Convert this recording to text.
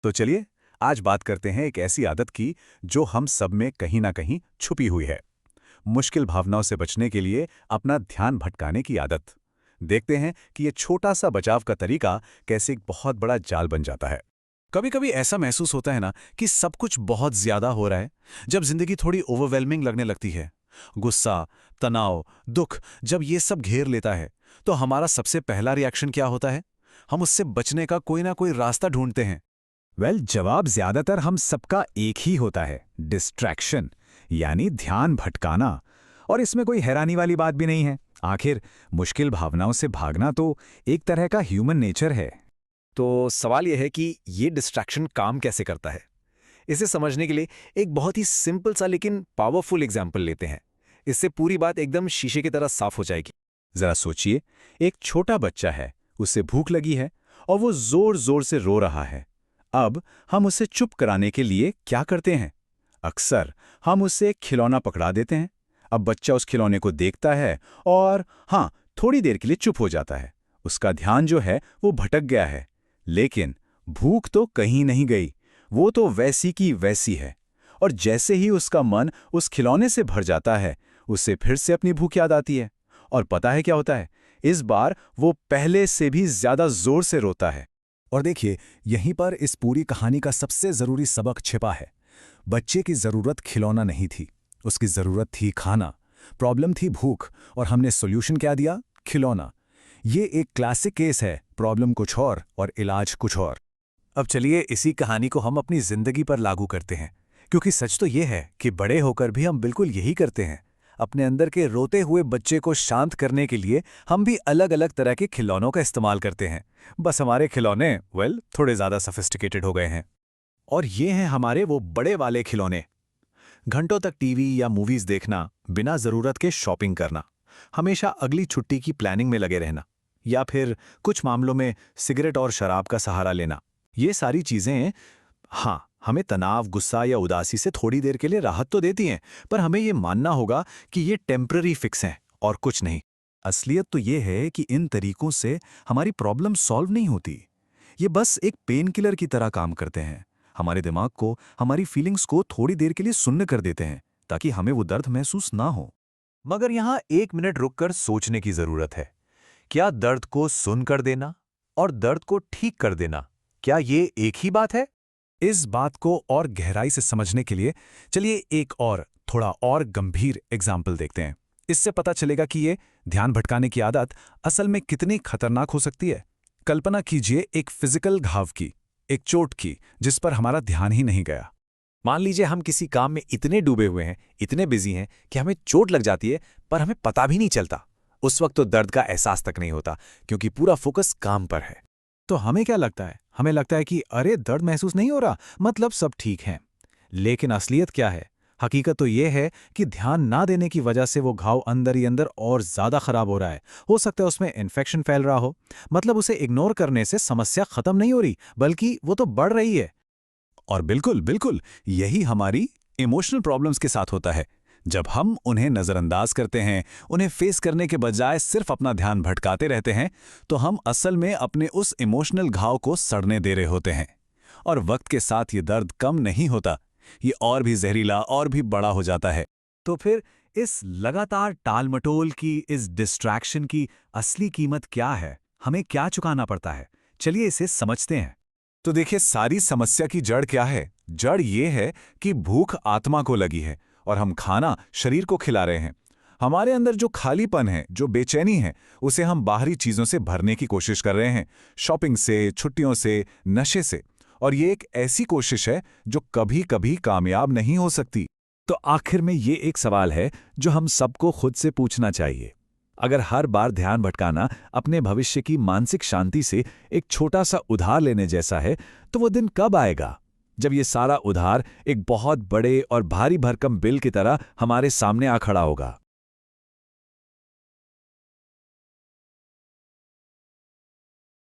तो चलिए आज बात करते हैं एक ऐसी आदत की जो हम सब में कहीं ना कहीं छुपी हुई है। मुश्किल भावनाओं से बचने के लिए अपना ध्यान भटकाने की आदत। देखते हैं कि ये छोटा सा बचाव का तरीका कैसे एक बहुत बड़ा जाल बन जाता है। कभी कभी ऐसा महसूस होता है ना कि सब कुछ बहुत ज्यादा हो रहा है। जब जिंदगी थोड़ी ओवरवेलमिंग लगने लगती है, गुस्सा, तनाव, दुख जब ये सब घेर लेता है, तो हमारा सबसे पहला रिएक्शन क्या होता है? हम उससे बचने का कोई ना कोई रास्ता ढूंढते हैं। जवाब ज्यादातर हम सबका एक ही होता है, डिस्ट्रैक्शन, यानी ध्यान भटकाना। और इसमें कोई हैरानी वाली बात भी नहीं है। आखिर मुश्किल भावनाओं से भागना तो एक तरह का ह्यूमन नेचर है। तो सवाल यह है कि ये डिस्ट्रैक्शन काम कैसे करता है। इसे समझने के लिए एक बहुत ही सिंपल सा लेकिन पावरफुल एग्जाम्पल लेते हैं। इससे पूरी बात एकदम शीशे की तरह साफ हो जाएगी। जरा सोचिए, एक छोटा बच्चा है, उसे भूख लगी है और वो जोर जोर से रो रहा है। अब हम उसे चुप कराने के लिए क्या करते हैं? अक्सर हम उसे एक खिलौना पकड़ा देते हैं। अब बच्चा उस खिलौने को देखता है और हाँ, थोड़ी देर के लिए चुप हो जाता है। उसका ध्यान जो है वो भटक गया है। लेकिन भूख तो कहीं नहीं गई, वो तो वैसी की वैसी है। और जैसे ही उसका मन उस खिलौने से भर जाता है, उसे फिर से अपनी भूख याद आती है। और पता है क्या होता है? इस बार वो पहले से भी ज्यादा जोर से रोता है। और देखिए, यहीं पर इस पूरी कहानी का सबसे जरूरी सबक छिपा है। बच्चे की जरूरत खिलौना नहीं थी, उसकी जरूरत थी खाना। प्रॉब्लम थी भूख, और हमने सॉल्यूशन क्या दिया? खिलौना। ये एक क्लासिक केस है, प्रॉब्लम कुछ और इलाज कुछ और। अब चलिए इसी कहानी को हम अपनी जिंदगी पर लागू करते हैं, क्योंकि सच तो ये है कि बड़े होकर भी हम बिल्कुल यही करते हैं। अपने अंदर के रोते हुए बच्चे को शांत करने के लिए हम भी अलग अलग तरह के खिलौनों का इस्तेमाल करते हैं। बस हमारे खिलौने थोड़े ज्यादा सफिस्टिकेटेड हो गए हैं। और ये हैं हमारे वो बड़े वाले खिलौने। घंटों तक टीवी या मूवीज देखना, बिना जरूरत के शॉपिंग करना, हमेशा अगली छुट्टी की प्लानिंग में लगे रहना, या फिर कुछ मामलों में सिगरेट और शराब का सहारा लेना। ये सारी चीजें, हाँ, हमें तनाव, गुस्सा या उदासी से थोड़ी देर के लिए राहत तो देती हैं, पर हमें ये मानना होगा कि ये टेम्पररी फिक्स हैं और कुछ नहीं। असलियत तो ये है कि इन तरीकों से हमारी प्रॉब्लम सॉल्व नहीं होती। ये बस एक पेन किलर की तरह काम करते हैं। हमारे दिमाग को, हमारी फीलिंग्स को थोड़ी देर के लिए सुन्न कर देते हैं, ताकि हमें वो दर्द महसूस ना हो। मगर यहाँ एक मिनट रुककर सोचने की जरूरत है। क्या दर्द को सुनकर देना और दर्द को ठीक कर देना, क्या ये एक ही बात है? इस बात को और गहराई से समझने के लिए चलिए एक और थोड़ा और गंभीर एग्जाम्पल देखते हैं। इससे पता चलेगा कि ये ध्यान भटकाने की आदत असल में कितनी खतरनाक हो सकती है। कल्पना कीजिए एक फिजिकल घाव की, एक चोट की, जिस पर हमारा ध्यान ही नहीं गया। मान लीजिए हम किसी काम में इतने डूबे हुए हैं, इतने बिजी हैं कि हमें चोट लग जाती है, पर हमें पता भी नहीं चलता। उस वक्त तो दर्द का एहसास तक नहीं होता, क्योंकि पूरा फोकस काम पर है। तो हमें क्या लगता है? हमें लगता है कि अरे दर्द महसूस नहीं हो रहा, मतलब सब ठीक है। लेकिन असलियत क्या है? हकीकत तो यह है कि ध्यान ना देने की वजह से वो घाव अंदर ही अंदर और ज्यादा खराब हो रहा है। हो सकता है उसमें इन्फेक्शन फैल रहा हो। मतलब उसे इग्नोर करने से समस्या खत्म नहीं हो रही, बल्कि वो तो बढ़ रही है। और बिल्कुल बिल्कुल यही हमारी इमोशनल प्रॉब्लम्स के साथ होता है। जब हम उन्हें नजरअंदाज करते हैं, उन्हें फेस करने के बजाय सिर्फ अपना ध्यान भटकाते रहते हैं, तो हम असल में अपने उस इमोशनल घाव को सड़ने दे रहे होते हैं। और वक्त के साथ ये दर्द कम नहीं होता, ये और भी जहरीला और भी बड़ा हो जाता है। तो फिर इस लगातार टालमटोल की, इस डिस्ट्रैक्शन की असली कीमत क्या है? हमें क्या चुकाना पड़ता है? चलिए इसे समझते हैं। तो देखिए, सारी समस्या की जड़ क्या है? जड़ ये है कि भूख आत्मा को लगी है और हम खाना शरीर को खिला रहे हैं। हमारे अंदर जो खालीपन है, जो बेचैनी है, उसे हम बाहरी चीजों से भरने की कोशिश कर रहे हैं, शॉपिंग से, छुट्टियों से, नशे से। और ये एक ऐसी कोशिश है जो कभी कभी कामयाब नहीं हो सकती। तो आखिर में ये एक सवाल है जो हम सबको खुद से पूछना चाहिए। अगर हर बार ध्यान भटकाना अपने भविष्य की मानसिक शांति से एक छोटा सा उधार लेने जैसा है, तो वो दिन कब आएगा जब ये सारा उधार एक बहुत बड़े और भारी भरकम बिल की तरह हमारे सामने आ खड़ा होगा?